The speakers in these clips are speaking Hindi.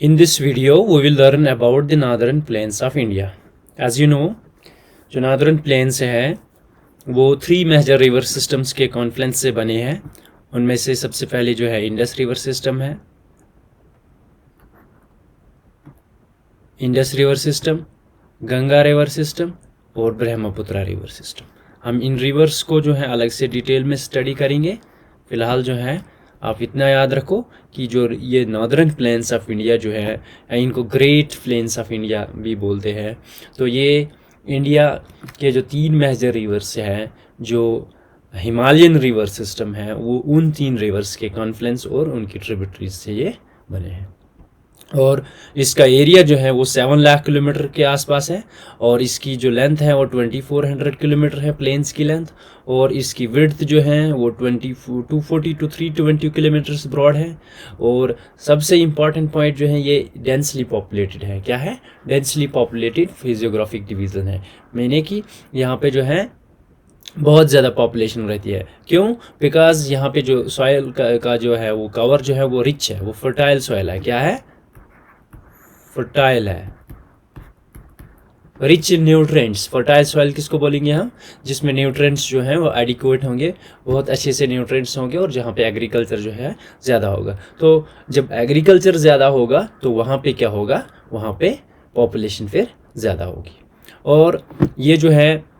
In this video, we will learn about the northern plains of India. As you know, जो northern plains है वो 3 मेजर रिवर सिस्टम्स के कॉन्फ्लुएंस से बने हैं. उनमें से सबसे पहले जो है इंडस रिवर सिस्टम है, Indus river system, Ganga river system और ब्रह्मपुत्रा रिवर सिस्टम. हम इन रिवर्स को जो है अलग से डिटेल में स्टडी करेंगे. फ़िलहाल जो है आप इतना याद रखो कि जो ये नॉर्दर्न प्लेन्स ऑफ इंडिया जो है, इनको ग्रेट प्लेन्स ऑफ इंडिया भी बोलते हैं. तो ये इंडिया के जो 3 मेजर रिवर्स हैं, जो हिमालयन रिवर सिस्टम है, वो उन 3 रिवर्स के कॉन्फ्लुएंस और उनकी ट्रिब्यूटरीज से ये बने हैं. और इसका एरिया जो है वो 7 लाख किलोमीटर के आसपास है. और इसकी जो लेंथ है वो 2400 किलोमीटर है, प्लेन्स की लेंथ. और इसकी विड्थ जो है वो 240 to 320 किलोमीटर्स ब्रॉड है. और सबसे इम्पॉर्टेंट पॉइंट जो है, ये डेंसली पॉपुलेटेड है. क्या है? डेंसली पॉपुलेटेड फिजियोग्राफिक डिवीज़न है. मैंने कि यहाँ पे जो है बहुत ज़्यादा पॉपुलेशन रहती है. क्यों? बिकॉज यहाँ पे जो सॉइल का जो है वो कवर जो है वो रिच है, वो फर्टाइल सॉइल है. क्या है? फर्टाइल है, rich in nutrients. Fertile soil किसको बोलेंगे हम? जिसमें न्यूट्रिएंट्स जो हैं वो एडिक्वेट होंगे, बहुत अच्छे से न्यूट्रिएंट्स होंगे, और जहाँ पे एग्रीकल्चर जो है ज़्यादा होगा. तो जब एग्रीकल्चर ज़्यादा होगा तो वहाँ पे क्या होगा? वहाँ पे पॉपुलेशन फिर ज़्यादा होगी. और ये जो है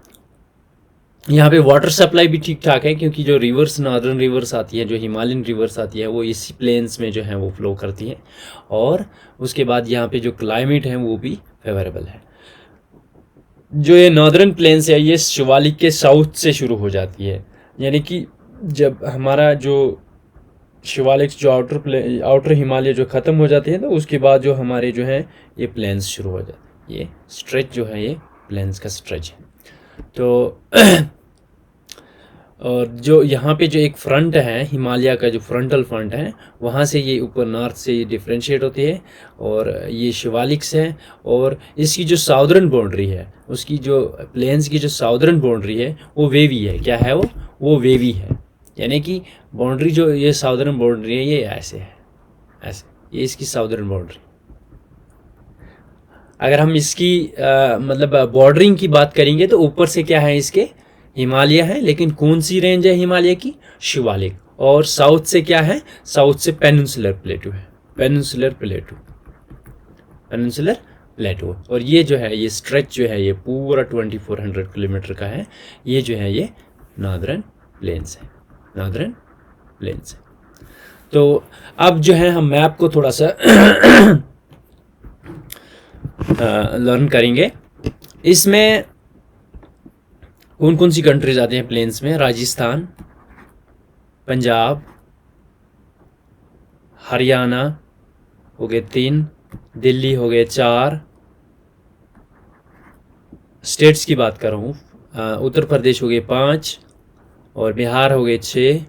यहाँ पे वाटर सप्लाई भी ठीक ठाक है, क्योंकि जो रिवर्स, नॉर्दर्न रिवर्स आती है, जो हिमालयन रिवर्स आती है, वो इसी प्लेन्स में जो है वो फ्लो करती हैं. और उसके बाद यहाँ पे जो क्लाइमेट है वो भी फेवरेबल है. जो ये नॉर्दर्न प्लेन्स है ये शिवालिक के साउथ से शुरू हो जाती है. यानी कि जब हमारा जो शिवालिक जो आउटर हिमालय जो ख़त्म हो जाते हैं, तो उसके बाद जो हमारे जो है ये प्लेन्स शुरू हो जाते हैं. ये स्ट्रेच जो है ये प्लेन्स का स्ट्रेच है. तो और जो यहाँ पे जो एक फ्रंट है, हिमालय का जो फ्रंटल फ्रंट है, वहाँ से ये ऊपर नॉर्थ से ये डिफ्रेंशिएट होती है. और ये शिवालिक्स है. और इसकी जो साउदर्न बाउंड्री है, उसकी जो प्लेन्स की जो साउदर्न बाउंड्री है वो वेवी है. क्या है वो वेवी है. यानी कि बाउंड्री जो ये साउदर्न बाउंड्री है ये ऐसे है, ऐसे. ये इसकी साउदर्न बाउंड्री. अगर हम इसकी मतलब बॉर्डरिंग की बात करेंगे तो ऊपर से क्या है, इसके हिमालय है. लेकिन कौन सी रेंज है हिमालय की? शिवालिक. और साउथ से क्या है? साउथ से पेनिनसुलर प्लेटू है, पेनिनसुलर प्लेटू. और ये जो है ये स्ट्रेच जो है ये पूरा 2400 किलोमीटर का है. ये जो है ये नॉर्दर्न प्लेन्स है, नॉर्दर्न प्लेन्स है. तो अब जो है हम मैप को थोड़ा सा लर्न करेंगे. इसमें कौन कौन सी कंट्रीज आते हैं प्लेन्स में? राजस्थान, पंजाब, हरियाणा हो गए 3, दिल्ली हो गए 4. स्टेट्स की बात कर रहा हूँ. उत्तर प्रदेश हो गए 5, और बिहार हो गए 6,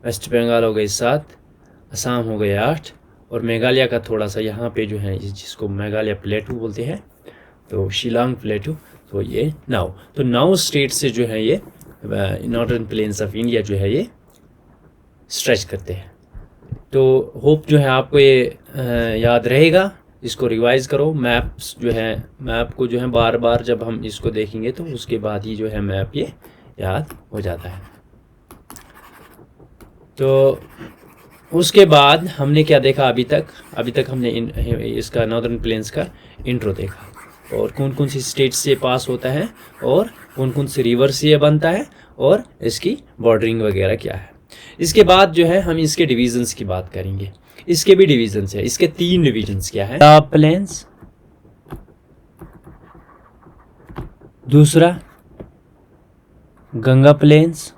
वेस्ट बंगाल हो गए 7, असम हो गए 8, और मेघालय का थोड़ा सा यहाँ पे जो है जिसको मेघालय प्लेटू बोलते हैं, तो शिलांग प्लेटू. तो ये 9, तो 9 स्टेट से जो है ये नॉर्दर्न प्लेन्स ऑफ इंडिया जो है ये स्ट्रेच करते हैं. तो होप जो है आपको ये याद रहेगा. इसको रिवाइज करो. मैप्स जो है, मैप को जो है बार बार जब हम इसको देखेंगे तो उसके बाद ही जो है मैप ये याद हो जाता है. तो उसके बाद हमने क्या देखा अभी तक हमने इसका नॉर्दर्न प्लेन्स का इंट्रो देखा, और कौन कौन सी स्टेट से पास होता है, और कौन कौन सी रिवर से ये बनता है, और इसकी बॉर्डरिंग वगैरह क्या है. इसके बाद जो है हम इसके डिवीजन्स की बात करेंगे. इसके भी डिवीजन्स है. इसके 3 डिवीजन्स क्या है? पंजाब प्लेन्स, दूसरा गंगा प्लेन्स,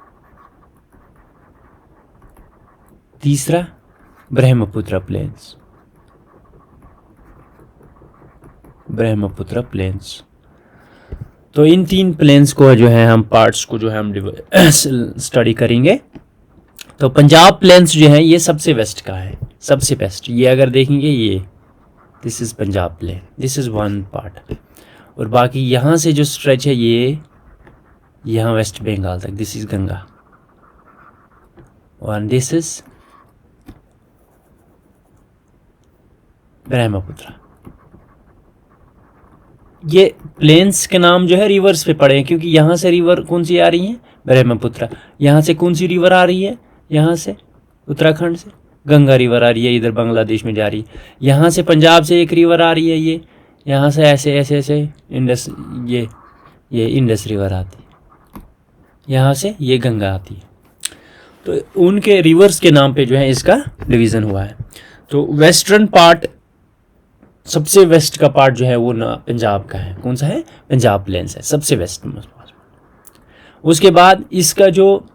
तीसरा ब्रह्मपुत्र प्लेन्स. ब्रह्मपुत्र प्लेन्स. तो इन 3 प्लेन्स को जो है हम पार्ट्स को जो है हम स्टडी करेंगे. तो पंजाब प्लेन्स जो है ये सबसे वेस्ट का है, सबसे बेस्ट. ये अगर देखेंगे ये this is Punjab plain, this is one part. और बाकी यहाँ से जो स्ट्रेच है ये यहाँ वेस्ट बंगाल तक, दिस इज़ गंगा. और दिस इज़ ब्रह्मपुत्र। ये प्लेन्स के नाम जो है रिवर्स पे पड़े हैं, क्योंकि यहाँ से रिवर कौन सी आ रही है, ब्रह्मपुत्र। यहाँ से कौन सी रिवर आ रही है, यहाँ से उत्तराखंड से गंगा रिवर आ रही है, इधर बांग्लादेश में जा रही है। यहाँ से पंजाब से एक रिवर आ रही है, ये यहाँ से ऐसे ऐसे ऐसे इंडस, ये इंडस रिवर आती है, यहाँ से ये गंगा आती है। तो उनके रिवर्स के नाम पे जो है इसका डिवीज़न हुआ है। तो वेस्टर्न पार्ट, सबसे वेस्ट का पार्ट जो है वो ना पंजाब का है। कौन सा है, पंजाब प्लेन्स है सबसे वेस्ट में। उसके बाद इसका जो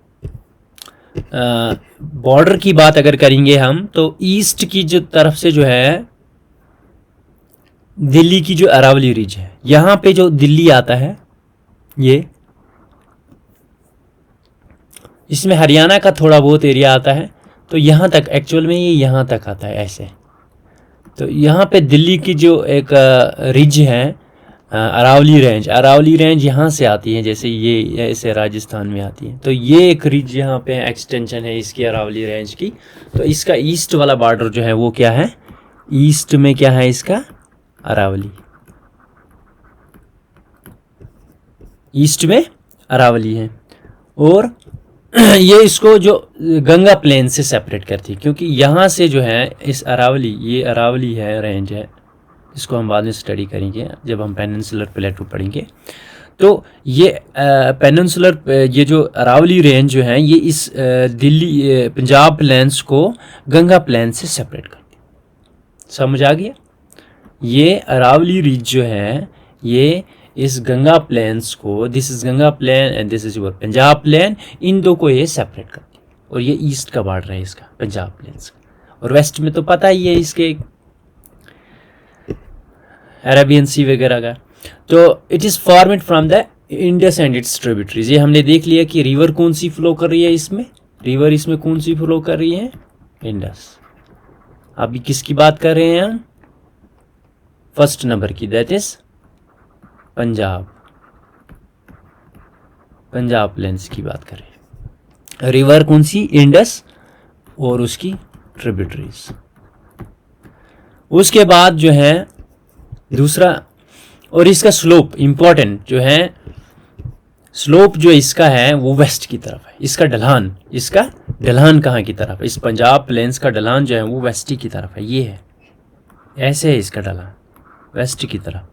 बॉर्डर की बात अगर करेंगे हम, तो ईस्ट की जो तरफ से जो है दिल्ली की जो अरावली रिज है, यहाँ पे जो दिल्ली आता है, ये इसमें हरियाणा का थोड़ा बहुत एरिया आता है। तो यहाँ तक एक्चुअल में ये यहाँ तक आता है ऐसे। तो यहाँ पे दिल्ली की जो एक रिज है, अरावली रेंज यहाँ से आती है, जैसे ये ऐसे राजस्थान में आती है। तो ये एक रिज यहाँ पे एक्सटेंशन है इसकी अरावली रेंज की। तो इसका ईस्ट वाला बॉर्डर जो है वो क्या है, ईस्ट में क्या है इसका, अरावली, ईस्ट में अरावली है। और ये इसको जो गंगा प्लेन से सेपरेट करती है, क्योंकि यहाँ से जो है इस अरावली, ये अरावली है रेंज है, इसको हम बाद में स्टडी करेंगे जब हम पेनिनसुलर प्लेटू पढ़ेंगे। तो ये पेनिनसुलर, ये जो अरावली रेंज जो है ये इस दिल्ली पंजाब प्लेन्स को गंगा प्लेन से सेपरेट करती है। समझ आ गया। ये अरावली रिज जो है ये इस गंगा प्लेन्स को, this is Ganga plain and this is your Punjab plain, इन दो को ये सेपरेट करती है। और ये ईस्ट का बॉर्डर है इसका, पंजाब प्लेन्स का। और वेस्ट में तो पता ही है इसके अरेबियन सी वगैरह का। तो it is formed from the Indus and it's tributaries. ये हमने देख लिया कि रिवर कौन सी फ्लो कर रही है इसमें, रिवर इसमें कौन सी फ्लो कर रही है, इंडस। अभी किसकी बात कर रहे हैं हम, फर्स्ट नंबर की, दैट इज पंजाब प्लेन्स की बात करें। रिवर कौन सी, इंडस और उसकी ट्रिब्यूटरीज। उसके बाद जो है दूसरा, और इसका स्लोप इंपॉर्टेंट जो है, स्लोप जो इसका है वो वेस्ट की तरफ है। इसका ढलान कहाँ की तरफ है, इस पंजाब प्लेन्स का ढलान जो है वो वेस्ट की तरफ है। ये है ऐसे है इसका ढलान वेस्ट की तरफ,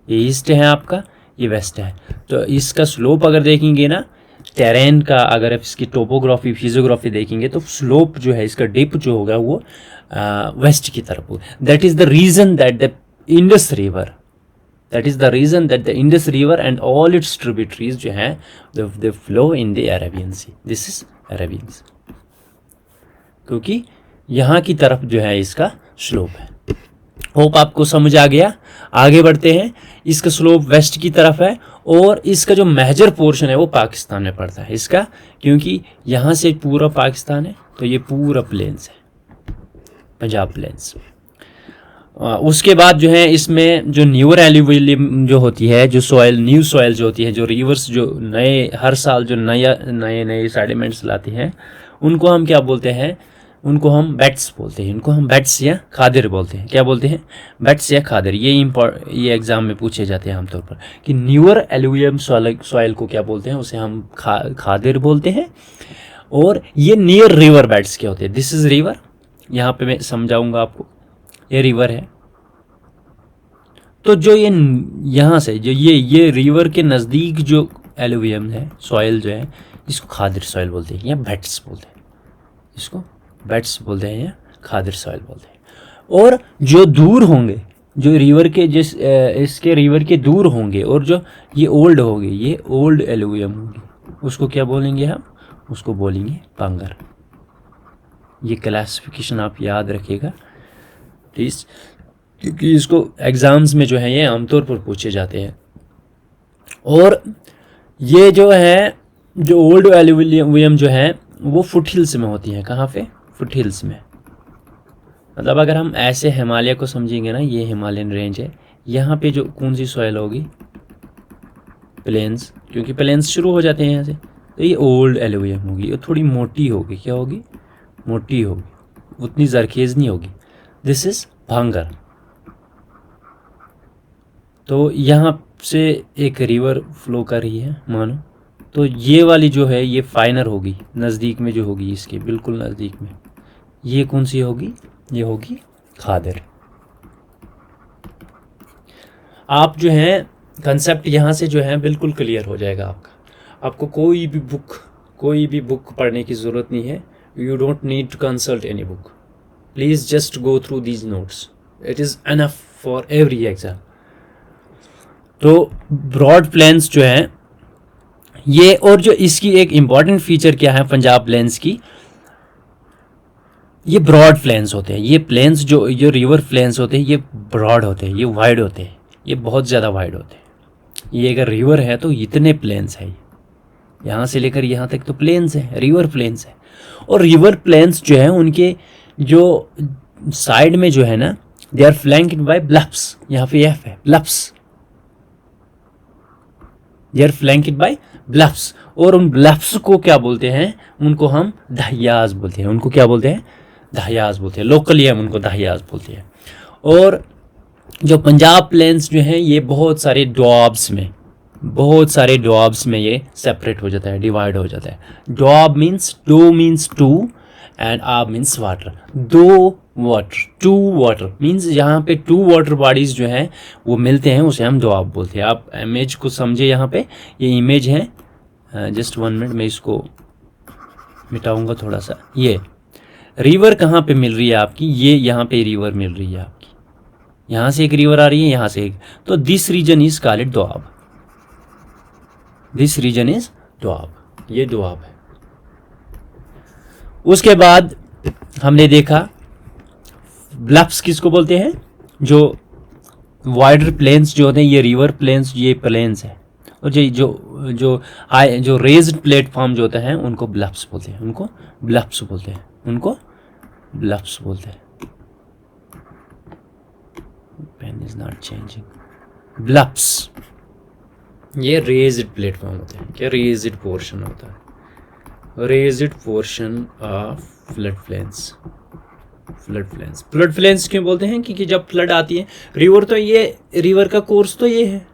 ये ईस्ट है आपका, ये वेस्ट है। तो इसका स्लोप अगर देखेंगे ना, टेरेन का अगर आप इसकी टोपोग्राफी फिजियोग्राफी देखेंगे तो स्लोप जो है इसका डिप जो होगा वो वेस्ट की तरफ होगा। That is the reason that the Indus river and all its tributaries जो है they flow in the Arabian sea. This is Arabian sea, क्योंकि यहाँ की तरफ जो है इसका स्लोप है। होप आपको समझ आ गया। आगे बढ़ते हैं। इसका स्लोप वेस्ट की तरफ है और इसका जो मेजर पोर्शन है वो पाकिस्तान में पड़ता है इसका, क्योंकि यहाँ से पूरा पाकिस्तान है। तो ये पूरा प्लेन्स है, पंजाब प्लेन्स। उसके बाद जो है इसमें जो न्यूअर एल्यूवियम जो होती है, जो सॉइल, न्यू सॉइल जो होती है, जो रिवर्स जो नए हर साल जो नए सेडिमेंट्स लाती हैं, उनको हम क्या बोलते हैं, उनको हम बेट्स बोलते हैं। इनको हम बेट्स या खादिर बोलते हैं। क्या बोलते हैं, बेट्स या खादिर। ये एग्जाम में पूछे जाते हैं आमतौर पर कि न्यूअर एल्यूवियम सॉइल को क्या बोलते हैं, उसे हम खादिर बोलते हैं। और ये नियर रिवर बेड्स क्या होते हैं, दिस इज रिवर, यहाँ पे मैं समझाऊंगा आपको, ये रिवर है। तो जो ये यहाँ से जो ये रिवर के नज़दीक जो एल्यूवियम है, सॉइल जो है, इसको खादिर सॉइल बोलते हैं या बेट्स बोलते हैं, इसको बेट्स बोलते हैं या खादिर सॉइल बोलते हैं। और जो दूर होंगे, जो रिवर के इसके रिवर के दूर होंगे और जो ये ओल्ड होंगे, ये ओल्ड एल्यूवियम होंगे, उसको क्या बोलेंगे हम, उसको बोलेंगे बांगर। ये क्लासिफिकेशन आप याद रखिएगा प्लीज़, क्योंकि इसको एग्ज़ाम्स में जो है ये आमतौर पर पूछे जाते हैं। और ये जो है जो ओल्ड एल्यूवियम जो है वो फुट हिल्स में होती है। कहाँ पे, फुट हिल्स में। मतलब अगर हम ऐसे हिमालय को समझेंगे ना, ये हिमालयन रेंज है, यहाँ पे जो कौन सी सॉइल होगी, प्लेन्स, क्योंकि प्लेन्स शुरू हो जाते हैं यहाँ से, तो ये ओल्ड एल्यूवियम होगी। ये थोड़ी मोटी होगी, क्या होगी, मोटी होगी, उतनी जरखेज़ नहीं होगी। दिस इज़ भांगर, तो यहाँ से एक रिवर फ्लो कर रही है मानो, तो ये वाली जो है ये फाइनर होगी, नज़दीक में जो होगी, इसके बिल्कुल नज़दीक में। ये कौन सी होगी? ये होगी खादर। आप जो है कंसेप्ट यहाँ से जो है बिल्कुल क्लियर हो जाएगा आपका। आपको कोई भी बुक पढ़ने की ज़रूरत नहीं है। You don't need to consult any book, please just go through these notes, it is enough for every exam. तो ब्रॉड प्लेन्स जो है ये, और जो इसकी एक इम्पॉर्टेंट फीचर क्या है पंजाब प्लेन्स की, ये ब्रॉड प्लेन्स होते हैं। ये प्लेन्स जो रिवर प्लेन्स होते हैं ये ब्रॉड होते हैं, ये वाइड होते हैं, ये बहुत ज़्यादा वाइड होते हैं। ये अगर रिवर है तो इतने प्लेन्स है, यहाँ से लेकर यहाँ तक तो प्लेन्स है, रिवर प्लेन्स है। और रिवर प्लेन्स जो है उनके जो साइड में जो है ना, they are flanked by bluffs. यहाँ पे एफ है, bluffs, they are flanked by bluffs. और उन ब्लफ्स को क्या बोलते हैं? उनको हम दहियाज बोलते हैं। उनको क्या बोलते हैं? दहियाज बोलते हैं। लोकली हम उनको दहियाज बोलते हैं। और जो पंजाब प्लेन्स जो हैं ये बहुत सारे डॉब्स में ये सेपरेट हो जाता है, डिवाइड हो जाता है। डॉब मीन्स, डो मीन्स टू एंड आब मीन्स वाटर। दो वाटर, टू वाटर मीन्स यहाँ पे टू वाटर बॉडीज जो हैं वो मिलते हैं, उसे हम डॉब बोलते हैं। आप इमेज को समझे, यहाँ पे ये इमेज है, जस्ट 1 मिनट मैं इसको मिटाऊंगा थोड़ा सा। ये रिवर कहाँ पे मिल रही है आपकी? ये यहाँ पे रिवर मिल रही है आपकी, यहाँ से एक रिवर आ रही है, यहाँ से एक। तो this region is called doab, this region is doab, ये दोआब है। उसके बाद हमने देखा ब्लफ्स किसको बोलते हैं? जो वाइडर प्लेन्स जो होते हैं, ये रिवर प्लेन्स, ये प्लेन्स है। और जो रेज्ड प्लेटफॉर्म जो होते हैं उनको ब्लफ्स बोलते हैं, उनको ब्लफ्स बोलते हैं, उनको ब्लफ्स बोलते हैं। Pen is not changing. Bluffs ये रेज्ड प्लेटफॉर्म होते हैं, क्या रेज्ड पोर्शन होता है, raised portion of flood plains. Flood plains क्यों बोलते हैं? क्योंकि जब फ्लड आती है, रिवर तो ये, रिवर का कोर्स तो ये है,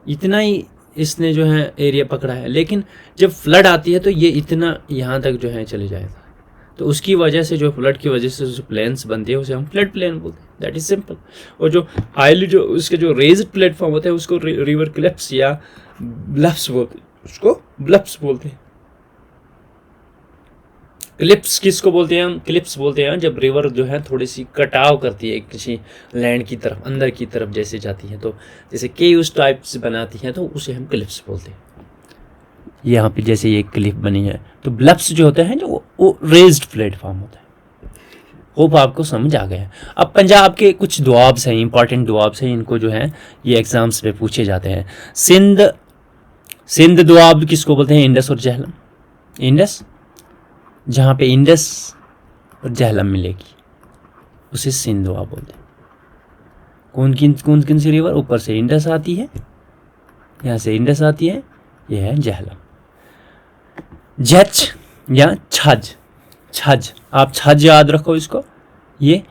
इतना ही इसने जो है एरिया पकड़ा है, लेकिन जब फ्लड आती है तो ये इतना यहाँ तक जो है चले जाएगा। तो उसकी वजह से, जो फ्लड की वजह से जो प्लेन्स बनती है उसे हम फ्लड प्लेन बोलते हैं, दैट इज सिंपल। और जो हाईली जो उसके जो रेज्ड प्लेटफॉर्म होते हैं उसको रिवर क्लिप्स या ब्लफ्स बोलते हैं, उसको ब्लफ्स बोलते हैं। क्लिप्स किसको बोलते हैं? हम क्लिप्स बोलते हैं जब रिवर जो है थोड़ी सी कटाव करती है किसी लैंड की तरफ, अंदर की तरफ जैसे जाती है, तो जैसे केव्स टाइप से बनाती है, तो उसे हम क्लिप्स बोलते हैं। यहाँ पे जैसे ये क्लिप बनी है, तो ब्लफ्स जो होते हैं जो वो रेज्ड प्लेटफॉर्म होता है। होप आपको समझ आ गया। अब पंजाब के कुछ दुआब्स हैं, इंपॉर्टेंट दुआब्स हैं, इनको जो है ये एग्जाम्स में पूछे जाते हैं। सिंध दुआब किसको बोलते हैं? इंडस और झेलम। इंडस, जहाँ पे इंडस और झेलम मिलेगी उसे सिंध दुआब बोलते हैं। कौन कौन सी रिवर? ऊपर से इंडस आती है, यहाँ से इंडस आती है, यह है झेलम। झच या छज, आप छज याद रखो इसको। ये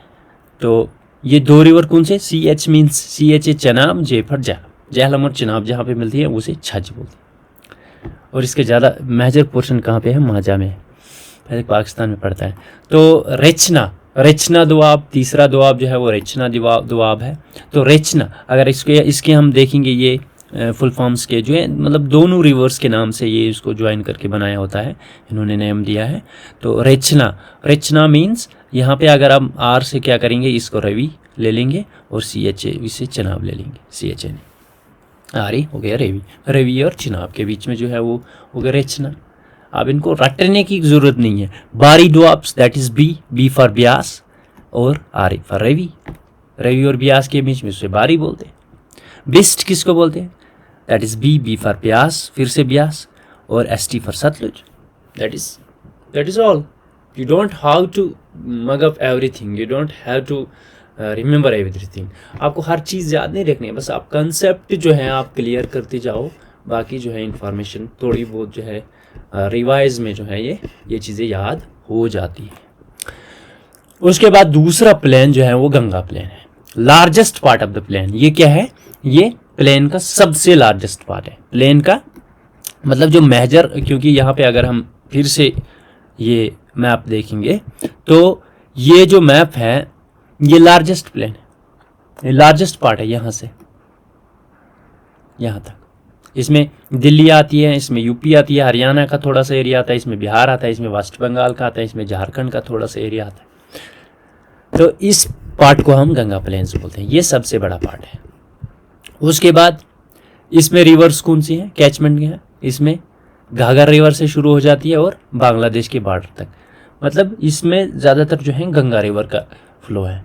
तो ये दो रिवर कौन से? CH means CH Chenab, J for Jhelum और चिनाब जहाँ पे मिलती है उसे छज बोलते हैं। और इसके ज़्यादा मेजर पोर्शन कहाँ पे है? माजा में, पाकिस्तान में पड़ता है। तो रेचना दुआब, तीसरा दुआब जो है वो रेचना दुआब है। तो रेचना, अगर इसके हम देखेंगे, ये फुल फॉर्म्स के जो है, मतलब दोनों रिवर्स के नाम से ये इसको ज्वाइन करके बनाया होता है, इन्होंने नेम दिया है। तो रेचना मीन्स, यहाँ पे अगर हम R से क्या करेंगे, इसको रवि ले लेंगे और CH इसे चनाब ले लेंगे, CH आरी हो गया रवि और चिनाब के बीच में जो है वो हो गया रेचना। अब इनको रटने की जरूरत नहीं है। Bari Doabs, that is B for Beas और आरी फॉर रवि और ब्यास के बीच में उसे बारी बोलते हैं। बिस्ट किसको बोलते हैं? That is B for Beas, फिर से ब्यास, और ST for Sutlej. That is all. You don't have to mug up everything, you don't have to remember everything. आपको हर चीज़ याद नहीं रखनी है, बस आप कंसेप्ट जो है आप क्लियर करते जाओ, बाकी जो है इंफॉर्मेशन थोड़ी बहुत जो है रिवाइज में जो है ये चीज़ें याद हो जाती है। उसके बाद दूसरा प्लेन जो है वो गंगा प्लेन है। Largest part of the plain. ये क्या है, ये प्लेन का सबसे लार्जेस्ट पार्ट है। प्लेन का मतलब जो मेजर, क्योंकि यहाँ पे अगर हम फिर से ये मैप देखेंगे तो ये जो मैप है ये लार्जेस्ट प्लेन है, ये लार्जेस्ट पार्ट है यहाँ से यहाँ तक। इसमें दिल्ली आती है, इसमें यूपी आती है, हरियाणा का थोड़ा सा एरिया आता है, इसमें बिहार आता है, इसमें वेस्ट बंगाल का आता है, इसमें झारखंड का थोड़ा सा एरिया आता है। तो इस पार्ट को हम गंगा प्लेन्स बोलते हैं, ये सबसे बड़ा पार्ट है। उसके बाद इसमें रिवर्स कौन सी है, कैचमेंट है, इसमें घाघर रिवर से शुरू हो जाती है और बांग्लादेश के बॉर्डर तक, मतलब इसमें ज़्यादातर जो है गंगा रिवर का फ्लो है।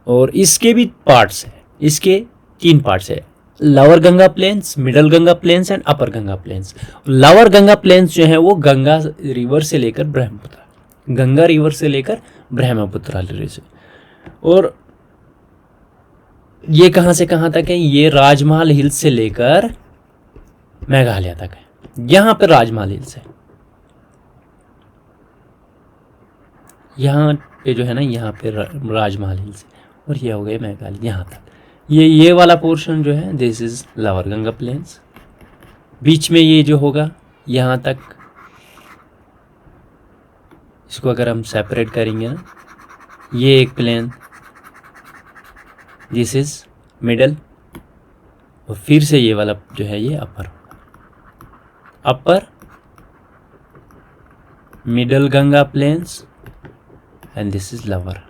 और इसके भी पार्ट्स हैं, इसके 3 पार्ट्स है, lower Ganga plains, middle Ganga plains and upper Ganga plains. Lower Ganga plains जो है वो गंगा रिवर से लेकर ब्रह्मपुत्र, गंगा रिवर से लेकर ब्रह्मपुत्र रिवर से। और ये कहाँ से कहाँ तक है, ये राजमहल हिल्स से लेकर मेघालय तक है। यहाँ पर राजमहल हिल्स है, यहाँ पे जो है ना, यहाँ पे राजमहल हिल्स है, और ये हो गए मेघालय यहाँ तक। ये वाला पोर्शन जो है this is lower Ganga plains. बीच में ये जो होगा यहाँ तक, इसको अगर हम सेपरेट करेंगे ना, ये एक प्लेन, दिस इज मिडल, और फिर से ये वाला जो है ये upper middle Ganga plains and this is lower.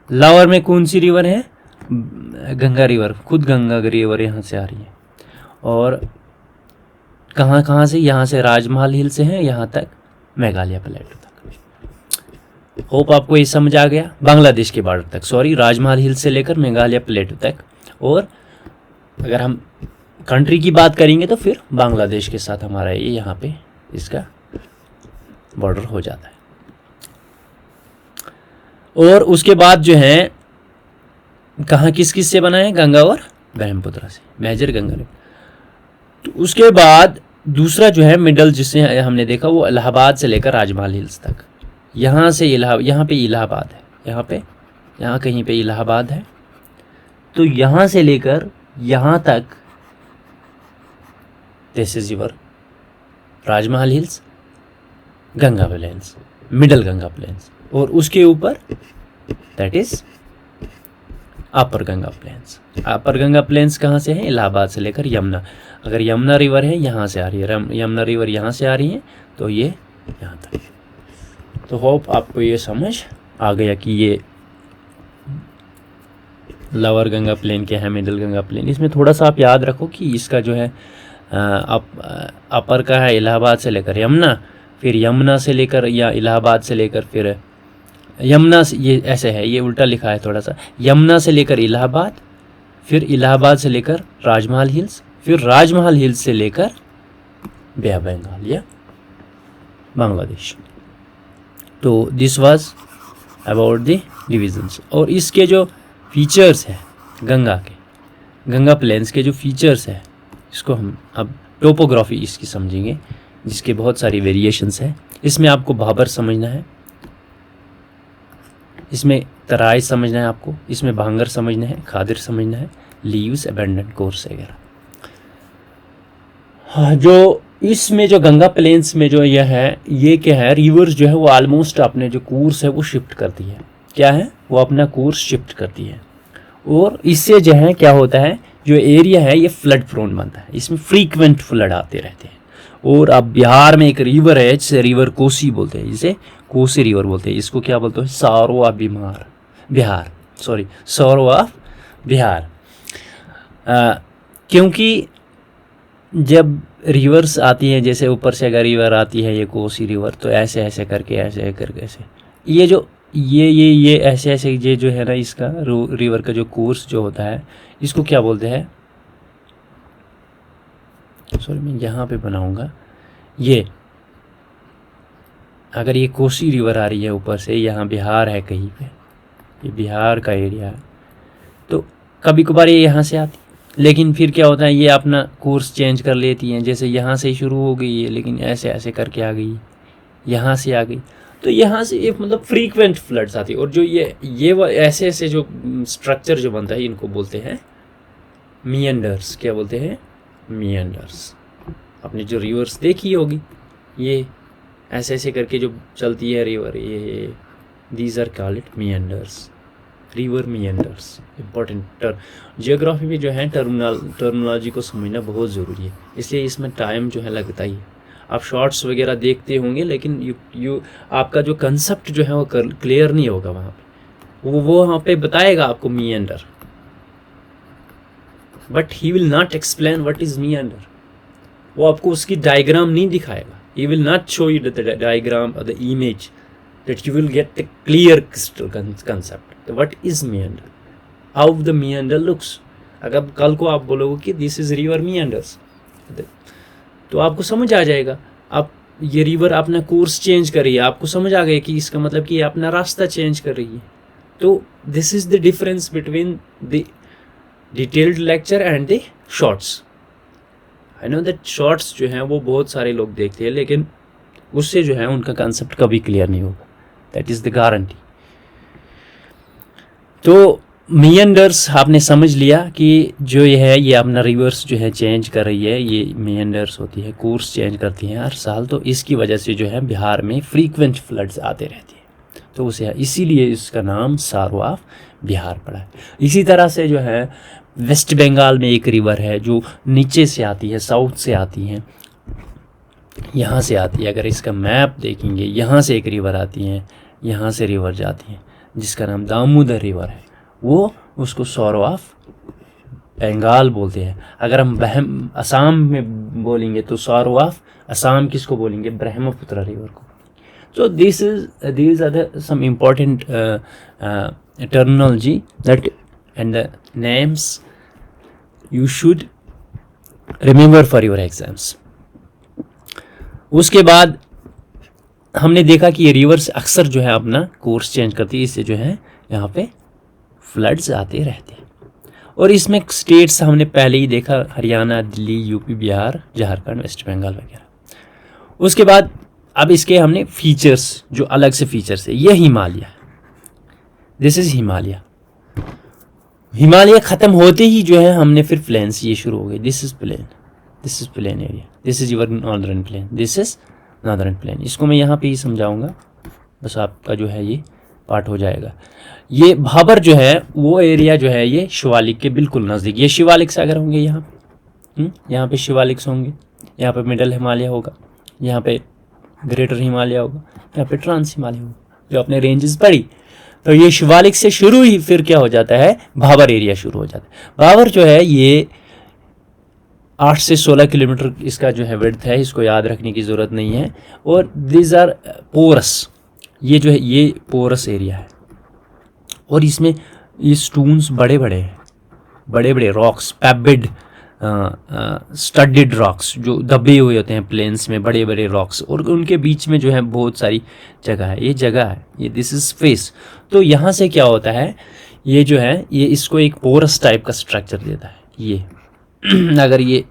Lower में कौन सी रिवर है, गंगा रिवर, खुद गंगा रिवर यहाँ से आ रही है। और कहाँ कहाँ से, यहाँ से राजमहल हिल से है यहाँ तक मेघालय प्लेटो तक। होप आपको ये समझ आ गया, बांग्लादेश के बॉर्डर तक, सॉरी, राजमहल हिल से लेकर मेघालय प्लेटो तक। और अगर हम कंट्री की बात करेंगे तो फिर बांग्लादेश के साथ हमारा ये यहाँ पे इसका बॉर्डर हो जाता है। और उसके बाद जो है कहाँ किस किस से बना है, गंगा और ब्रह्मपुत्र से, मेजर गंगा रिवर। तो उसके बाद दूसरा जो है मिडल, जिसे हमने देखा वो इलाहाबाद से लेकर राजमहल हिल्स तक। यहाँ से यहाँ पे इलाहाबाद है, यहाँ कहीं पे इलाहाबाद है। तो यहाँ से लेकर यहाँ तक this is your Rajmahal hills, Ganga plains, middle Ganga plains. और उसके ऊपर that is upper Ganga plains. Upper Ganga plains कहाँ से है, इलाहाबाद से लेकर यमुना। अगर यमुना रिवर है यहाँ से आ रही है, यमुना रिवर यहाँ से आ रही है, तो ये यहाँ तक। तो होप आपको ये समझ आ गया कि ये लोअर गंगा प्लेन क्या है, मिडिल गंगा प्लेन। इसमें थोड़ा सा आप याद रखो कि इसका जो है अपर का है इलाहाबाद से लेकर यमुना, फिर यमुना से लेकर या इलाहाबाद से लेकर फिर यमुना से, ये ऐसे है, ये उल्टा लिखा है थोड़ा सा, यमुना से लेकर इलाहाबाद, फिर इलाहाबाद से लेकर राजमहल हिल्स, फिर राजमहल हिल्स से लेकर बे ऑफ बंगाल या बांग्लादेश। तो this was about the divisions. और इसके जो फीचर्स हैं गंगा प्लेन्स के जो फीचर्स है, इसको हम अब टोपोग्राफी इसकी समझेंगे, जिसके बहुत सारी वेरिएशंस है। इसमें आपको भाबर समझना है, इसमें तराई समझना है आपको, इसमें भांगर समझना है, खादिर समझना है, लीव्स, अबेंडेंट कोर्स वगैरह। हाँ, जो इसमें जो गंगा प्लेन्स में जो यह है, ये क्या है, रिवर्स जो है वो ऑलमोस्ट अपने जो कोर्स है वो शिफ्ट करती है। क्या है, वो अपना कोर्स शिफ्ट करती है। और इससे जो है क्या होता है, जो एरिया है ये फ्लड प्रोन बनता है, इसमें फ्रीक्वेंट फ्लड आते रहते हैं। और अब बिहार में एक रिवर है जिसे रिवर कोसी बोलते हैं, जिसे कोसी रिवर बोलते हैं। इसको क्या बोलते हैं, sorrow of Bihar, sorry, sorrow of Bihar. क्योंकि जब रिवर्स आती हैं, जैसे ऊपर से अगर रिवर आती है ये कोसी रिवर, तो ऐसे ऐसे करके ऐसे ये जो ये ऐसे ऐसे ये जो है ना, इसका रिवर का जो कोर्स जो होता है, इसको क्या बोलते हैं, सॉरी मैं यहाँ पे बनाऊंगा। ये अगर ये कोसी रिवर आ रही है ऊपर से, यहाँ बिहार है कहीं पे, ये बिहार का एरिया है, तो कभी कभार ये यहाँ से आती, लेकिन फिर क्या होता है, ये अपना कोर्स चेंज कर लेती हैं। जैसे यहाँ से शुरू हो गई है, लेकिन ऐसे ऐसे करके आ गई, यहाँ से आ गई, तो यहाँ से ये मतलब फ्रीक्वेंट फ्लड्स आती है। और जो ये ऐसे ऐसे जो स्ट्रक्चर जो बनता है इनको बोलते हैं मियंडर्स। क्या बोलते हैं? मियंडर्स। आपने जो रिवर्स देखी होगी, ये ऐसे ऐसे करके जो चलती है रिवर, ये these are called it meanders, river meanders. Important geography में जो है टर्मिनोलॉजी को समझना बहुत ज़रूरी है, इसलिए इसमें टाइम जो है लगता ही है। आप शॉर्ट्स वगैरह देखते होंगे, लेकिन यू आपका जो कंसेप्ट जो है वो क्लियर नहीं होगा वहाँ पे। वो वहाँ पे बताएगा आपको meander, but he will not explain what is meander. वो आपको उसकी डायग्राम नहीं दिखाएगा। he will not show you the diagram or the image that you will get a clear concept that what is meander, how the meander looks. अगर कल को आप बोलोगे कि this is river meanders, तो आपको समझ आ जाएगा। आप ये रिवर अपना कोर्स चेंज कर रही है, आपको समझ आ गया कि इसका मतलब कि ये अपना रास्ता चेंज कर रही है। तो this is the difference between the detailed lecture and the shorts. I know that shorts जो हैं वो बहुत सारे लोग देखते हैं, लेकिन उससे जो है उनका कंसेप्ट कभी क्लियर नहीं होगा। That is the guarantee. तो मियंडर्स आपने समझ लिया कि जो ये है ये अपना रिवर्स जो है चेंज कर रही है, ये मियंडर्स होती है, कोर्स चेंज करती हैं हर साल। तो इसकी वजह से जो है बिहार में फ्रीक्वेंट फ्लड्स आते रहते हैं, तो उसे इसीलिए इसका नाम सारो ऑफ बिहार पड़ा है। इसी तरह से जो है वेस्ट बंगाल में एक रिवर है जो नीचे से आती है, साउथ से आती है, यहाँ से आती है। अगर इसका मैप देखेंगे, यहाँ से एक रिवर आती है, यहाँ से रिवर जाती है जिसका नाम दामोदर रिवर है, वो उसको सारो ऑफ बंगाल बोलते हैं। अगर हम असम में बोलेंगे तो सारो ऑफ असम किसको बोलेंगे? ब्रह्मपुत्र रिवर को। So these are the some important terminology that and the names you should remember for your exams. उसके बाद हमने देखा कि ये रिवर्स अक्सर जो है अपना कोर्स चेंज करती है, इससे जो है यहाँ पे फ्लड्स आते रहते हैं। और इसमें स्टेट्स हमने पहले ही देखा, हरियाणा, दिल्ली, यूपी, बिहार, झारखंड, वेस्ट बंगाल वगैरह। उसके बाद अब इसके हमने फीचर्स, जो अलग से फीचर्स है, ये हिमालय, दिस इज हिमालय। हिमालय ख़त्म होते ही जो है हमने फिर प्लेन्स ये शुरू हो गए। This is plain, this is plain area, this is your northern plain, this is northern plain. इसको मैं यहाँ पे ही समझाऊंगा, बस आपका जो है ये पार्ट हो जाएगा। ये भाबर जो है वो एरिया जो है ये शिवालिक के बिल्कुल नज़दीक, ये शिवालिक सागर होंगे यहाँ पे शिवालिक्स होंगे, यहाँ पे मिडल हिमालय होगा, यहाँ पे ग्रेटर हिमालय होगा, यहाँ पे ट्रांस हिमालय होगा, जो अपने रेंजेस पड़ी। तो ये शिवालिक से शुरू ही फिर क्या हो जाता है, भाबर एरिया शुरू हो जाता है। भाबर जो है ये 8 से 16 किलोमीटर इसका जो है विड्थ है, इसको याद रखने की ज़रूरत नहीं है। और दीज आर पोरस, ये जो है ये पोरस एरिया है, और इसमें ये स्टोन्स बड़े बड़े रॉक्स, पैबिड स्टडेड रॉक्स जो दबे हुए होते हैं प्लेन्स में, बड़े बड़े रॉक्स, और उनके बीच में जो है बहुत सारी जगह है। ये जगह है, ये दिस इज स्पेस। तो यहाँ से क्या होता है, ये जो है ये इसको एक पोरस टाइप का स्ट्रक्चर देता है। ये अगर ये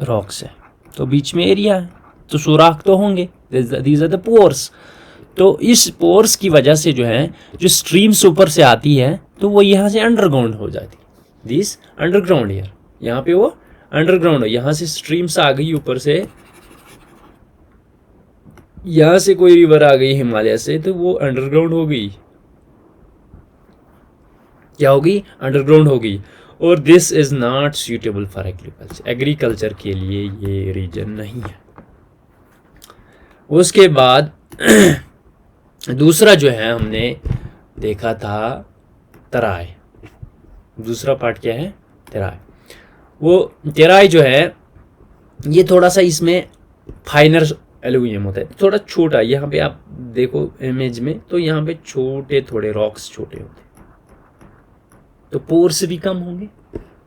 रॉक्स है तो बीच में एरिया है, तो सुराख तो होंगे, दीज आर द पोर्स। तो इस पोर्स की वजह से जो है जो स्ट्रीम्स ऊपर से आती है तो वो यहाँ से अंडरग्राउंड हो जाती है। दिस अंडरग्राउंड हियर, यहाँ पे वो अंडरग्राउंड है। यहाँ से स्ट्रीम्स आ गई ऊपर से, यहाँ से कोई रिवर आ गई हिमालय से, तो वो अंडरग्राउंड हो गई, क्या होगी, अंडरग्राउंड हो गई। और this is not suitable for agriculture, agriculture के लिए ये रीजन नहीं है। उसके बाद दूसरा जो है हमने देखा था तराई। दूसरा पार्ट क्या है, तराई। वो तराई जो है ये थोड़ा सा इसमें फाइनर एल्यूमिनियम होता है, थोड़ा छोटा। यहाँ पे आप देखो इमेज में, तो यहाँ पे छोटे थोड़े रॉक्स छोटे होते हैं, तो पोर्स भी कम होंगे।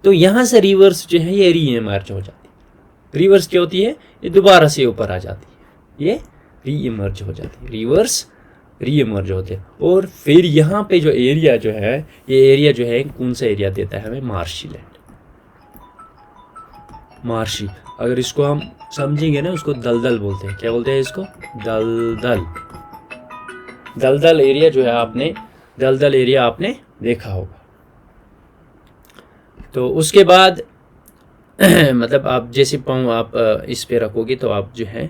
तो यहाँ से रिवर्स जो है ये रीइमर्ज हो जाती है। रिवर्स क्या होती है, ये दोबारा से ऊपर आ जाती है, ये रीइमर्ज हो जाती है, रिवर्स रीइमर्ज होते हैं। और फिर यहाँ पे जो एरिया जो है, ये एरिया जो है कौन सा एरिया देता है हमें, मार्शी लैंड, मार्शी। अगर इसको हम समझेंगे ना, उसको दलदल बोलते हैं। क्या बोलते हैं इसको, दलदल। दलदल एरिया जो है दलदल एरिया आपने देखा होगा। तो उसके बाद मतलब आप जैसे पाँव आप इस पे रखोगे तो आप जो है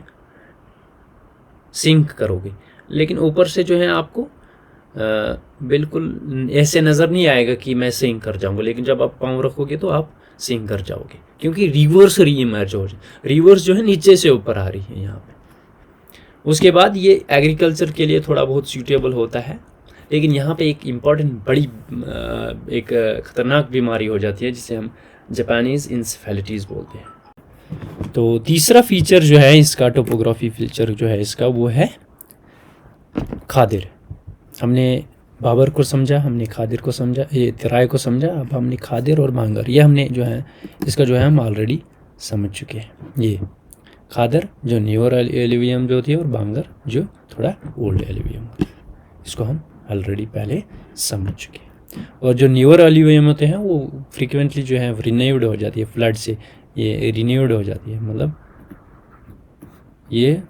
सिंक करोगे, लेकिन ऊपर से जो है आपको बिल्कुल ऐसे नज़र नहीं आएगा कि मैं सिंक कर जाऊंगा, लेकिन जब आप पाँव रखोगे तो आप सिंक कर जाओगे, क्योंकि रिवर्स री इमर्ज हो रिवर्स जो है नीचे से ऊपर आ रही है यहाँ पे। उसके बाद ये एग्रीकल्चर के लिए थोड़ा बहुत सूटेबल होता है, लेकिन यहाँ पे एक इम्पॉर्टेंट बड़ी एक ख़तरनाक बीमारी हो जाती है जिसे हम जापानीज़ इंसेफेलिटीज़ बोलते हैं। तो तीसरा फीचर जो है इसका, टोपोग्राफी फीचर जो है इसका, वो है खादिर। हमने बाबर को समझा, हमने खादिर को समझा, ये तिराय को समझा, अब हमने खादिर और भांगर, ये हमने जो है इसका जो है हम ऑलरेडी समझ चुके हैं। ये खादर जो न्यूअर एल्यूवियम जो होती है और भांगर जो थोड़ा ओल्ड एल्यूवियम होती है, इसको हम ऑलरेडी पहले समझ चुके हैं। और जो न्यूअर एल्यूवियम होते हैं वो फ्रीक्वेंटली जो है रिन्यूड हो जाती है, फ्लड से ये रिन्यूड हो जाती है, मतलब ये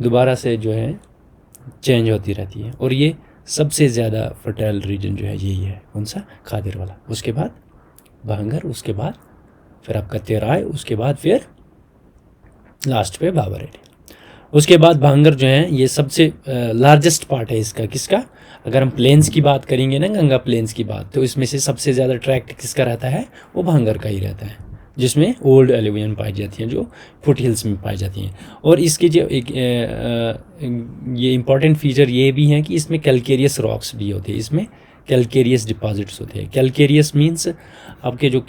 दोबारा से जो है चेंज होती रहती है। और ये सबसे ज़्यादा फर्टाइल रीजन जो है यही है, कौन सा, खादिर वाला। उसके बाद भांगर, उसके बाद फिर आपका तेराय, उसके बाद फिर लास्ट पे बाबर एरिया। उसके बाद भांगर जो है ये सबसे लार्जेस्ट पार्ट है इसका, किसका, अगर हम प्लेन्स की बात करेंगे ना, गंगा प्लेन्स की बात, तो इसमें से सबसे ज़्यादा ट्रैक्ट किसका रहता है, वो भांगर का ही रहता है, जिसमें ओल्ड एल्यूवियम पाई जाती हैं, जो फुट हिल्स में पाई जाती हैं। और इसके जो एक ये इम्पॉर्टेंट फीचर ये भी है कि इसमें कैलकेरियस रॉक्स भी होते हैं, इसमें कैलकेरियस डिपॉजिट्स होते हैं। कैलकेरियस मीन्स आपके जो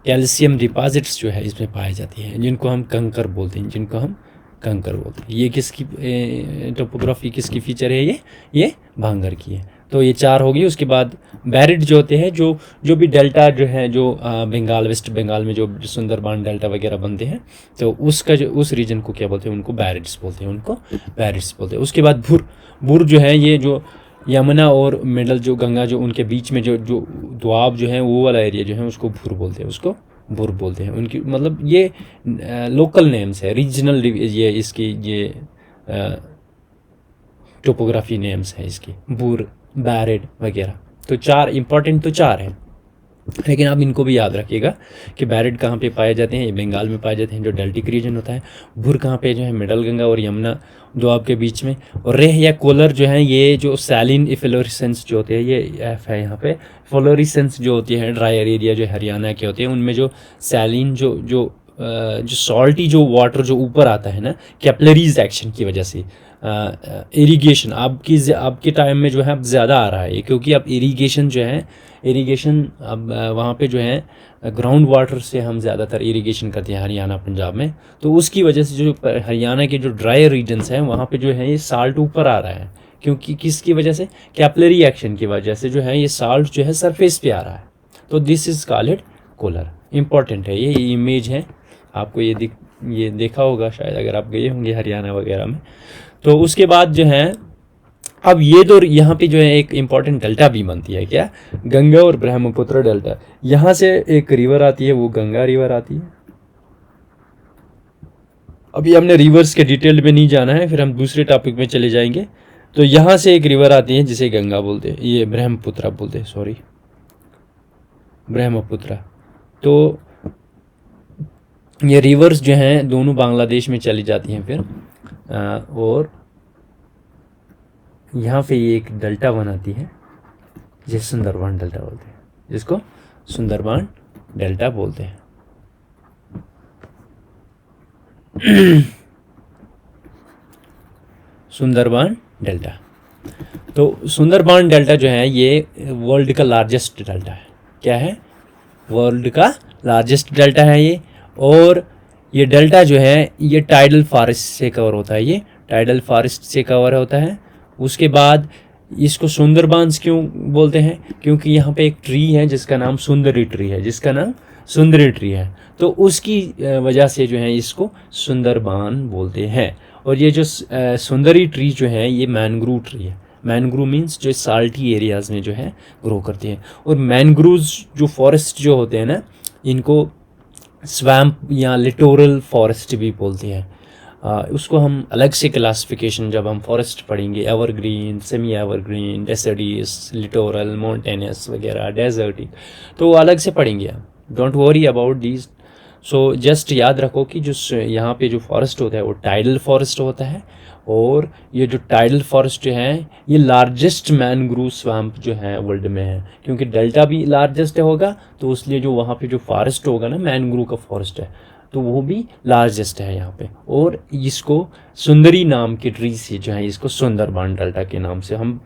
कैल्शियम डिपॉजिट्स जो है इसमें पाई जाती हैं, जिनको हम कंकर बोलते हैं, ये किसकी टोपोग्राफी किसकी फीचर है, ये भांगर की है। तो ये चार होगी। उसके बाद बैरिड जो होते हैं, जो भी डेल्टा जो है, जो बंगाल, वेस्ट बंगाल में जो सुंदरबान डेल्टा वगैरह बनते हैं, तो उसका जो उस रीजन को क्या बोलते हैं, उनको बैरिड्स बोलते हैं, उसके बाद भुर जो है, ये जो यमुना और मिडल जो गंगा जो उनके बीच में जो द्वाब जो है, वो वाला एरिया जो है उसको भुर बोलते हैं, उनकी मतलब ये लोकल नेम्स है, रीजनल ये इसकी ये टोपोग्राफी नेम्स है इसकी, भूर, बैरिड वगैरह। तो चार इंपॉर्टेंट तो चार हैं, लेकिन आप इनको भी याद रखिएगा कि बैरिड कहाँ पे पाए जाते हैं, ये बंगाल में पाए जाते हैं, जो डेल्टिक रीजन होता है। भूर कहाँ पे जो है, मिडल गंगा और यमुना द्वाब के बीच में। और रेह या कोलर जो है, ये जो सैलिन इफ्लोरेसेंस जो होते हैं, ये एफ है यहाँ पे, फ्लोरेसेंस जो होती है ड्रायर एरिया जो हरियाणा के होते हैं, उनमें जो सैलिन जो सॉल्टी जो वाटर जो ऊपर आता है ना, कैपिलरीज एक्शन की वजह से, इरिगेशन आपके टाइम में जो है अब ज़्यादा आ रहा है, क्योंकि अब इरिगेशन अब वहाँ पे जो है ग्राउंड वाटर से हम ज़्यादातर इरिगेशन करते हैं हरियाणा पंजाब में। तो उसकी वजह से जो हरियाणा के जो ड्राई रीजन्स हैं वहाँ पे जो है ये साल्ट ऊपर आ रहा है, क्योंकि किसकी वजह से, कैपिलरी एक्शन की वजह से जो है ये साल्ट जो है सरफेस पे आ रहा है। तो this is called collar. Important है ये इमेज है, आपको ये देखा होगा शायद अगर आप गए होंगे हरियाणा वगैरह में। तो उसके बाद जो है अब ये तो यहाँ पे जो है एक इम्पॉर्टेंट डेल्टा भी बनती है, क्या, गंगा और ब्रह्मपुत्र डेल्टा। यहाँ से एक रिवर आती है, वो गंगा रिवर आती है। अभी हमने रिवर्स के डिटेल में नहीं जाना है, फिर हम दूसरे टॉपिक में चले जाएंगे। तो यहाँ से एक रिवर आती है जिसे गंगा बोलते हैं, ये ब्रह्मपुत्र बोलते हैं, सॉरी ब्रह्मपुत्र। तो ये रिवर्स जो हैं दोनों बांग्लादेश में चली जाती हैं फिर, और यहाँ पे ये एक डेल्टा बनाती है जिसे सुंदरबान डेल्टा बोलते हैं, जिसको सुंदरबान डेल्टा बोलते हैं। सुंदरबान डेल्टा। तो सुंदरबान डेल्टा जो है ये वर्ल्ड का लार्जेस्ट डेल्टा है। क्या है, वर्ल्ड का लार्जेस्ट डेल्टा है ये। और ये डेल्टा जो है ये टाइडल फॉरेस्ट से कवर होता है, ये टाइडल फॉरेस्ट से कवर होता है। उसके बाद इसको सुंदरबान्स क्यों बोलते हैं, क्योंकि यहाँ पे एक ट्री है जिसका नाम सुंदरी ट्री है, तो उसकी वजह से जो है इसको सुंदरबान बोलते हैं। और ये जो सुंदरी ट्री जो है ये मैनग्रूव ट्री है। मैनग्रूव मीन्स जो साल्टी एरियाज़ में जो है ग्रो करते हैं। और मैनग्रूव्स जो फॉरेस्ट जो होते हैं ना, इनको स्वैम्प या लिटोरल फॉरेस्ट भी बोलते हैं। उसको हम अलग से क्लासिफिकेशन जब हम फॉरेस्ट पढ़ेंगे, evergreen, semi evergreen, deserts, littoral, mountainous वगैरह, डेजर्टिक, तो वो अलग से पढ़ेंगे हम। Don't worry about these. So just याद रखो कि जो यहाँ पे जो फॉरेस्ट होता है वो टाइडल फॉरेस्ट होता है, और ये जो टाइडल फॉरेस्ट जो है ये लार्जेस्ट मैनग्रूव स्वैम्प जो है वर्ल्ड में है, क्योंकि डेल्टा भी लार्जेस्ट होगा तो इसलिए जो वहाँ पे जो फॉरेस्ट होगा ना, मैनग्रूव का फॉरेस्ट है, तो वो भी लार्जेस्ट है यहाँ पे। और इसको सुंदरी नाम के ट्री से जो है इसको सुंदरबन डेल्टा के नाम से हम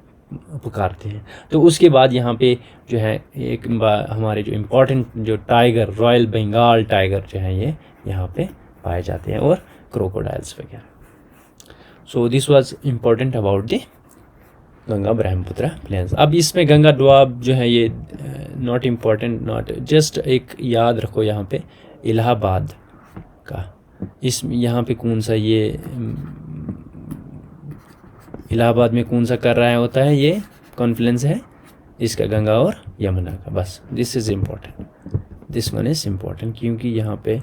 पुकारते हैं। तो उसके बाद यहाँ पे जो है एक हमारे जो इम्पोर्टेंट जो टाइगर, रॉयल बंगाल टाइगर जो है ये यहाँ पे पाए जाते हैं, और क्रोकोडाइल्स वगैरह। So this was important about the Ganga Brahmaputra plains. अब इसमें गंगा डोआब जो है ये नॉट इम्पॉर्टेंट, नॉट जस्ट एक याद रखो यहाँ पे इलाहाबाद का, इस यहाँ पे कौन सा ये इलाहाबाद में कौन सा कर रहा होता है, ये कॉन्फ्लुएंस है इसका गंगा और यमुना का, बस this is important, this one is important, क्योंकि यहाँ पे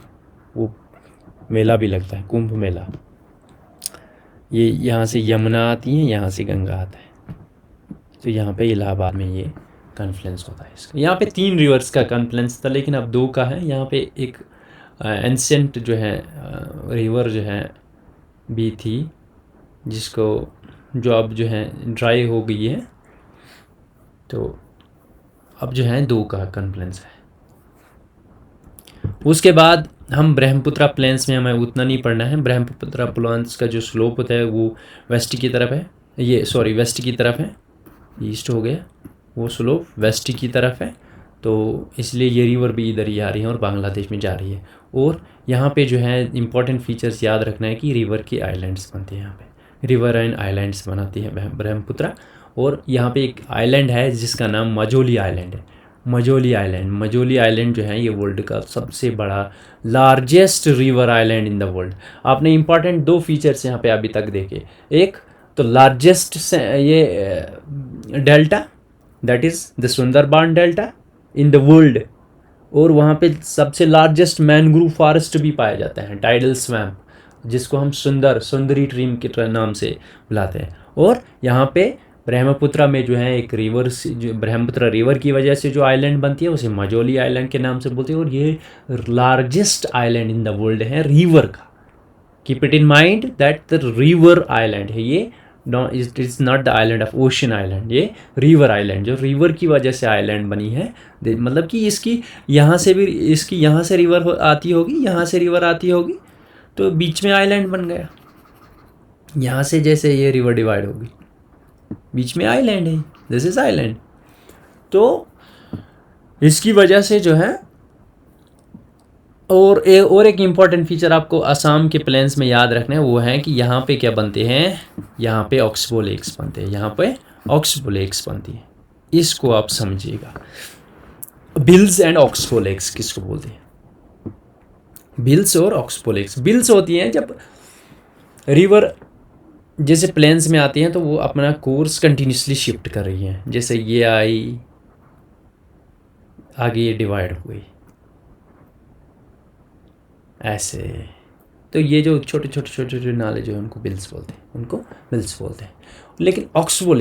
वो मेला भी लगता है, कुंभ मेला। ये यहाँ से यमुना आती है, यहाँ से गंगा आता है, तो यहाँ पे इलाहाबाद में ये कॉन्फ्लुएंस होता है इसका। यहाँ पे 3 रिवर्स का कॉन्फ्लुएंस था, लेकिन अब 2 का है। यहाँ पे एक एंसेंट जो है रिवर जो है भी थी, जिसको जो अब जो है ड्राई हो गई है, तो अब जो है 2 का कॉन्फ्लुएंस है। उसके बाद हम ब्रह्मपुत्र प्लेन्स में हमें उतना नहीं पढ़ना है। ब्रह्मपुत्र प्लेन्स का जो स्लोप होता है वो वेस्ट की तरफ है, ये सॉरी वेस्ट की तरफ है, ईस्ट हो गया, वो स्लोप वेस्ट की तरफ है, तो इसलिए ये रिवर भी इधर ही आ रही है और बांग्लादेश में जा रही है। और यहाँ पे जो है इंपॉर्टेंट फीचर्स याद रखना है कि रिवर के आइलैंड्स बनते हैं यहाँ पे, रिवर एंड आइलैंड्स बनाती है ब्रह्मपुत्र। और यहाँ पे एक आइलैंड है जिसका नाम मजोली आइलैंड है। मजोली आइलैंड जो है ये वर्ल्ड का सबसे बड़ा largest river island in the world. आपने इंपॉर्टेंट 2 फीचर्स यहाँ पे अभी तक देखे, एक तो लार्जेस्ट ये delta, that is the Sundarban delta in the world, और वहाँ पे सबसे लार्जेस्ट मैनग्रूव फॉरेस्ट भी पाया जाता है, टाइडल स्वैम्प, जिसको हम सुंदरी ट्रीम के नाम से बुलाते हैं। और यहाँ पे ब्रह्मपुत्र में जो है एक रिवर, जो ब्रह्मपुत्र रिवर की वजह से जो आइलैंड बनती है उसे मजोली आइलैंड के नाम से बोलते हैं, और ये largest island in the world है रिवर का। Keep it in mind that the river island है ये, it is not the island of ocean island, ये रिवर आइलैंड, जो रिवर की वजह से आइलैंड बनी है। मतलब कि इसकी यहाँ से भी, इसकी यहाँ से रिवर आती होगी, यहाँ से रिवर आती होगी, तो बीच में आइलैंड बन गया। यहाँ से जैसे ये रिवर डिवाइड होगी, बीच में आइलैंड है, दिस इज आइलैंड। तो इसकी वजह से जो है, और एक इम्पॉर्टेंट फीचर आपको असम के प्लेन्स में याद रखना है, वो है कि यहाँ पे क्या बनते हैं, यहाँ पे ऑक्सबो लेक्स बनते हैं, यहाँ पे ऑक्सबो लेक्स बनती है, इसको आप समझिएगा। बिल्स एंड ऑक्सबो लेक्स किसको बोलते हैं, बिल्स और ऑक्सबो लेक्स। बिल्स होती हैं जब रिवर जैसे प्लेन्स में आती हैं तो वो अपना कोर्स कंटिन्यूसली शिफ्ट कर रही हैं, जैसे ये आई, आगे ये डिवाइड हो गई ऐसे, तो ये जो छोटे छोटे नाले जो है उनको बिल्स बोलते हैं, उनको बिल्स बोलते हैं। लेकिन ऑक्सबो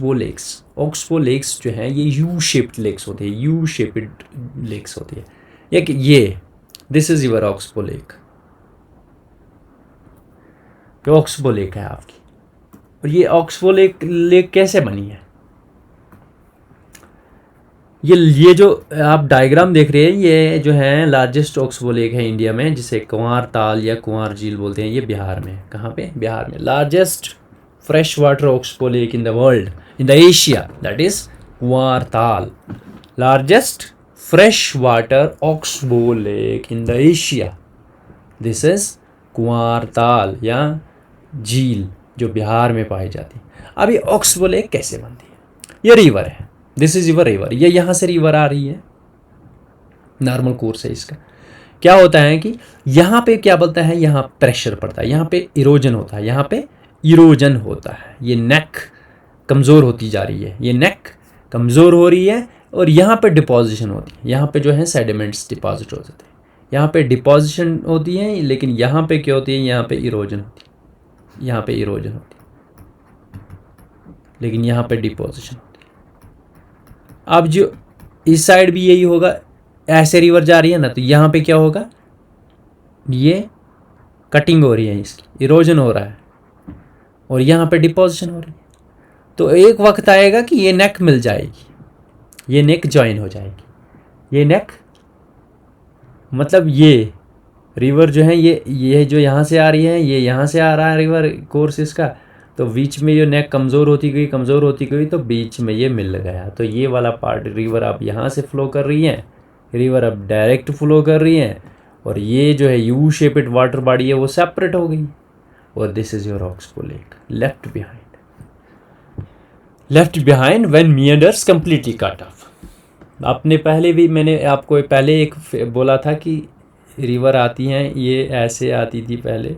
लेक्स जो है ये यू शेप्ड लेक्स होते हैं, यू शेप्ड लेक्स होती है। एक ये this is your oxbow lake, जो ऑक्सबो लेक है आपकी। और ये ऑक्सबो लेक कैसे बनी है, ये जो आप डायग्राम देख रहे हैं, ये जो है लार्जेस्ट ऑक्सबो लेक है इंडिया में, जिसे कुंवर ताल या कुंवर झील बोलते हैं। ये बिहार में, कहाँ पे, बिहार में। Largest fresh water oxbow lake in the world, in the Asia, that is Kunwar Tal. Largest fresh water oxbow lake in the Asia, this is Kunwar Tal या झील, जो बिहार में पाई जाती है। अब ये ऑक्सबो लेक कैसे बनती है, ये रिवर है, दिस इज रिवर, ये यहाँ से रिवर आ रही है, नॉर्मल कोर्स है इसका। क्या होता है कि यहाँ पे क्या बोलता है, यहाँ प्रेशर पड़ता है, यहाँ पे इरोजन होता है, यहाँ पे इरोजन होता है, ये नेक कमज़ोर होती जा रही है, ये नेक कमज़ोर हो रही है, और यहाँ पे डिपोजिशन होती है, यहाँ पे जो है सेडिमेंट्स डिपॉजिट हो जाते हैं, यहाँ पे डिपोजिशन होती है, लेकिन यहाँ पे क्या होती है, यहाँ पे इरोजन होती है, यहाँ पे इरोजन होती है, लेकिन यहाँ पे डिपोजिशन होती है। अब जो इस साइड भी यही होगा, ऐसे रिवर जा रही है ना, तो यहाँ पे क्या होगा, ये कटिंग हो रही है, इसकी इरोजन हो रहा है, और यहाँ पे डिपोजिशन हो रही है। तो एक वक्त आएगा कि ये नेक मिल जाएगी, ये नेक ज्वाइन हो जाएगी। ये नेक मतलब ये रिवर जो है, ये जो यहाँ से आ रही है, ये यहाँ से आ रहा है रिवर कोर्स इसका, तो बीच में ये नेक कमज़ोर होती गई, तो बीच में ये मिल गया। तो ये वाला पार्ट रिवर अब यहाँ से फ्लो कर रही है, रिवर अब डायरेक्ट फ्लो कर रही है, और ये जो है यू शेपेड वाटर बॉडी है वो सेपरेट हो गई। और this is your oxbow lake left behind when meanders completely cut off. आपने पहले भी, मैंने आपको पहले एक बोला था कि रिवर आती हैं, ये ऐसे आती थी पहले,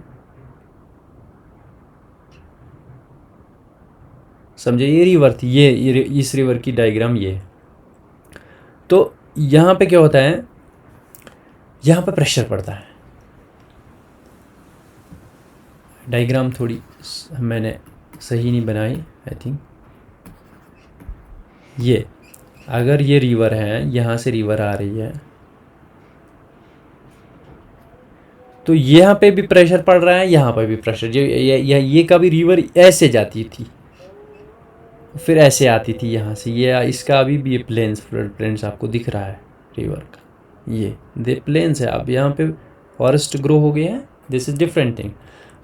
समझे, ये रिवर थी, ये इस रिवर की डायग्राम ये। तो यहाँ पे क्या होता है, यहाँ पे प्रेशर पड़ता है। डायग्राम थोड़ी मैंने सही नहीं बनाई आई थिंक। ये अगर ये रिवर है, यहाँ से रिवर आ रही है, तो यहाँ पे भी प्रेशर पड़ रहा है, यहाँ पे भी प्रेशर। ये कभी रिवर ऐसे जाती थी, फिर ऐसे आती थी यहाँ से, ये इसका अभी भी ये प्लेन्स, फ्लड प्लेन्स आपको दिख रहा है रिवर का, ये दे प्लेन्स है। अब यहाँ पे फॉरेस्ट ग्रो हो गए हैं, दिस इज डिफरेंट थिंग।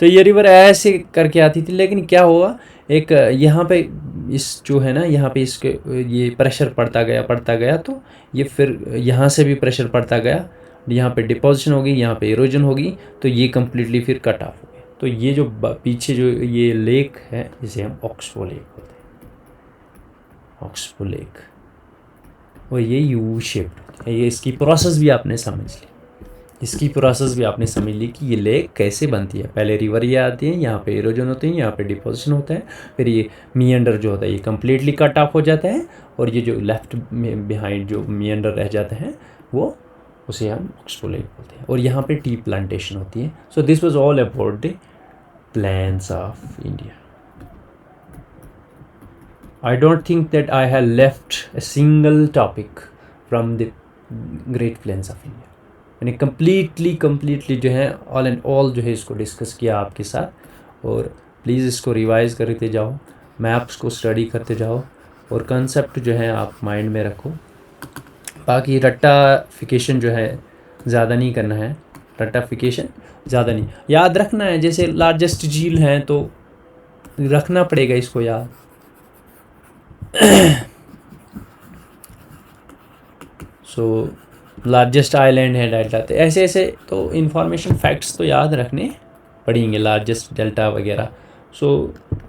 तो ये रिवर ऐसे करके आती थी, लेकिन क्या हुआ, एक यहाँ पे इस जो है ना, यहाँ पे इसके ये प्रेशर पड़ता गया, तो ये फिर यहाँ से भी प्रेशर पड़ता गया, यहाँ पे डिपोजिशन होगी, यहाँ पे इरोजन होगी, तो ये कम्प्लीटली फिर कट ऑफ हो गया। तो ये जो पीछे जो ये लेक है, इसे हम ऑक्सबो लेक बोलते हैं, ऑक्सबो लेक। और ये यू शेप्ड है, ये इसकी प्रोसेस भी आपने समझ ली, कि ये लेक कैसे बनती है। पहले रिवर ये आती है, यहाँ पे इरोजन होते हैं, यहाँ पे डिपोजिशन होता है, फिर ये मिएंडर जो होता है ये कम्प्लीटली कट ऑफ हो जाता है, और ये जो लेफ्ट बिहाइंड जो मिएंडर रह जाते हैं वो, उसे हम ऑक्सबो लेक बोलते हैं। और यहाँ पे टी प्लांटेशन होती है। सो this was all about the plants of India. I don't think that I have left a single topic from the Great Plains of India. मैंने completely जो है ऑल एंड ऑल जो है इसको डिस्कस किया आपके साथ। और प्लीज़ इसको रिवाइज करते जाओ, मैप्स को स्टडी करते जाओ, और कंसेप्ट जो है आप माइंड में रखो। बाकी रट्टाफिकेशन जो है ज़्यादा नहीं करना है, रट्टाफिकेशन ज़्यादा नहीं, याद रखना है। जैसे लार्जेस्ट झील हैं तो रखना पड़ेगा इसको याद। सो लार्जेस्ट आइलैंड है डेल्टा, तो ऐसे तो इन्फॉर्मेशन फैक्ट्स तो याद रखने पड़ेंगे, लार्जेस्ट डेल्टा वगैरह। सो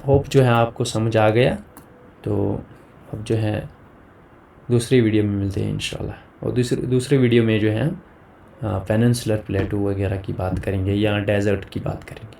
होप जो है आपको समझ आ गया। तो अब जो है दूसरी वीडियो में मिलते हैं इंशाल्लाह। और दूसरे वीडियो में जो है हम पेनिनसुलर प्लेटू वगैरह की बात करेंगे, या डेजर्ट की बात करेंगे।